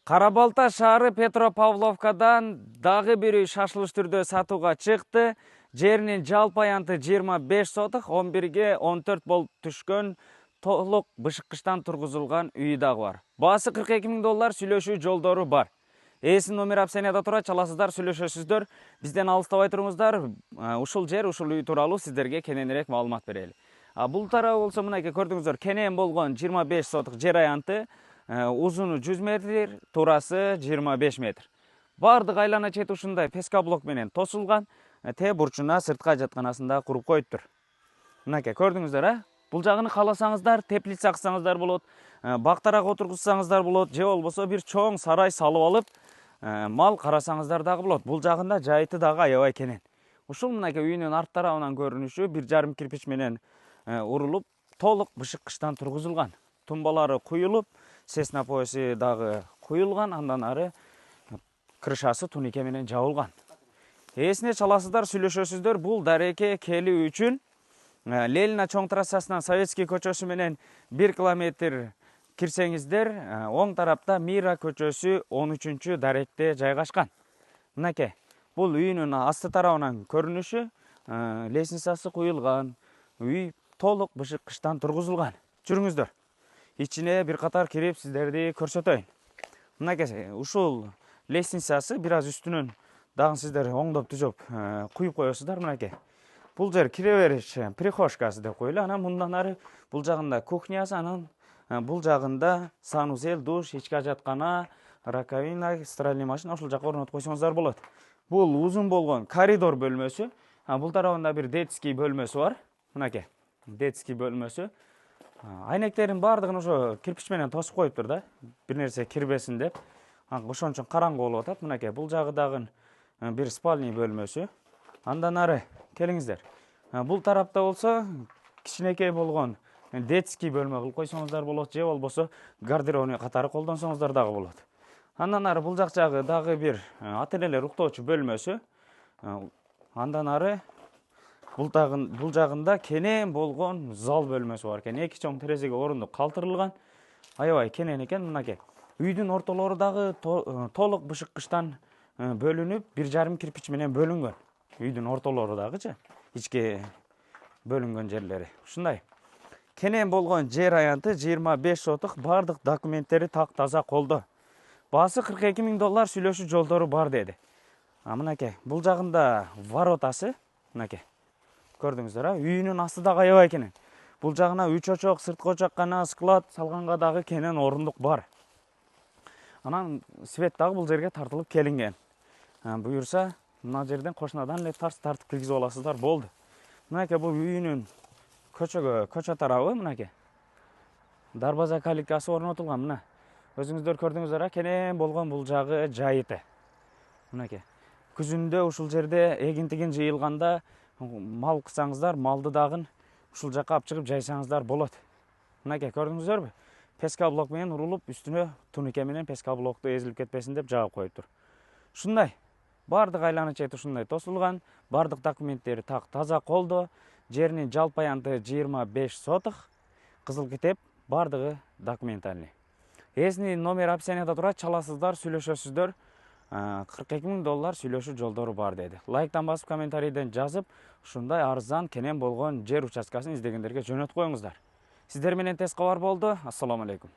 Кара-Балта шаары Петропавловкадан дагы бир үй шашылыш түрдө сатууга чыкты. Жеринин жалпы аянты 25 сотық, 11-ге 14 болуп түшкөн толук бышыккычтан тургузулган үй дагы бар. Баасы $42.000, сүйлөшүү жолдору бар. Эсин номер описанияда турат, чаласыздар, сүйлөшөсүздөр. Бизден алыстабай туруңуздар. Ушул жер, ушул үй тууралуу сиздерге кененирээк маалымат берели. Бул тарабы болсо мынакей көрдүңүздөр, кенен болгон 25 сотық жер аянты. Узуну 100 метр, турасы 25 метр. Бардык айлана чети ушундай пескоблок менен тосулган. Те бурчуна сыртка жатканасында куруп коюптур. Мынакей көрдүңүздөр, бул жагын кааласаңыздар теплица кылсаңыздар болот, бактарак отургузсаңыздар болот, же болбосо бир чоң сарай салып алып, мал карасаңыздар дагы болот. Бул жагында жайыты дагы аябай кенен. Ушул мынакей үйүнүн арт тарабынан көрүнүшү 1,5 кирпич менен урулуп, толук бышыккычтан тургузулган. Тумбалары куюлуп, сесна поясы дагы куюлган, андан ары крышасы тунике менен жабылган. Эсине чаласыздар, сүйлөшөсүздөр. Бул дареке келүү үчүн Ленина чоң трассасынан Советский көчөсү менен 1 километр кирсеңиздер, оң тарапта Мира көчөсү 13-чү даректе жайгашкан. Мынакей, бул үйүнүн асты тарабынан көрүнүшү, лестницасы куюлган, үй толук бышыккычтан тургузулган. Жүрүңүздөр. Ичине бир катар кирип сиздерди көрсөтөйүн. Мынакей, ушул лестницасы бир аз үстүнөн дагы сиздер оңдоп түзөп куюп коесуздар. Мынакей. Бул жер кире бериш прихожкасы деп коелу. Анан мындан ары бул жагында кухнясы, анан бул жагында санузел, душ, ички ажаткана, раковина, стиральный машина ушул жака орнотуп койсоңуздар болот. Бул узун болгон коридор бөлмөсү. Бул тарабында бир детский бөлмөсү бар. Мынакей, детский бөлмөсү. Айнектерин бардыгын ошо кирпич менен тосуп коюптур да, бир нерсе кирбесин деп. Ошон үчүн караңгы болуп атат. Мынакей, бул жагы дагы бир спальный бөлмөсү. Андан ары келиңиздер. Бул тарапта болсо кичинекей болгон детский бөлмө кылып койсоңуздар болот, же болбосо гардеробный катары колдонсоңуздар дагы болот. Андан ары бул жак жагы дагы бир ата-энелер уктоочу бөлмөсү. Андан ары бул жагында кенен болгон зал бөлмөсү бар экен. Эки чоң терезеге орундук калтырылган. Аябай кенен экен. Мынакей. Үйдүн ортолору дагы толук бышыккычтан бөлүнүп, 1,5 кирпич менен бөлүнгөн. Үйдүн ортолору дагычы, ичке бөлүнгөн жерлери. Ушундай. Кенен болгон жер аянты 25 сотық, бардык документтери так таза колдо. Баасы $42.000, сүйлөшүү жолдору бар деди. Мынакей, бул жагында воротасы, мынакей. Көрдүңүздөр, үйүнүн асты дагы аябай кенен. Бул жагына 3 очок, сырткы очаккана, склад салганга дагы кенен орундук бар. Анан свет дагы бул жерге тартылып келинген. Буюрса, мына жерден кошунадан эле тартып киргизип аласыздар, болду. Мынакей, бул үйүнүн көчө тарабы, мынакей. Дарбаза калиткасы орнотулган, мына. Өзүңүздөр көрдүңүздөр, кенен болгон бул жагы жайыты. Мынакей. Күзүндө ушул жерде эгин-тигин жыйылганда мал кылсаңыздар, малды дагы ушул жака алып чыгып жайсаңыздар болот. Мынакей, көрдүңүздөрбү? Пескоблок менен урулуп, үстүнө тунике менен пескоблокту эзилип кетпесин деп жаап коюптур. Ушундай. Бардык айлана чети ушундай тосулган, бардык документтери так таза колдо, жеринин жалпы аянты 25 сотық, кызыл китеп, бардыгы документальный. Эсинин номер описанияда турат, чаласыздар, сүйлөшөсүздөр. $42.000 сүйлөшүү жолдору бар деди. Лайктан басып, комментарийден жазып, ушундай арзан кенен болгон жер участкасын издегендерге жөнөтүп коюңуздар. Сиздер менен тез кабар болду. Ассаламу алейкум.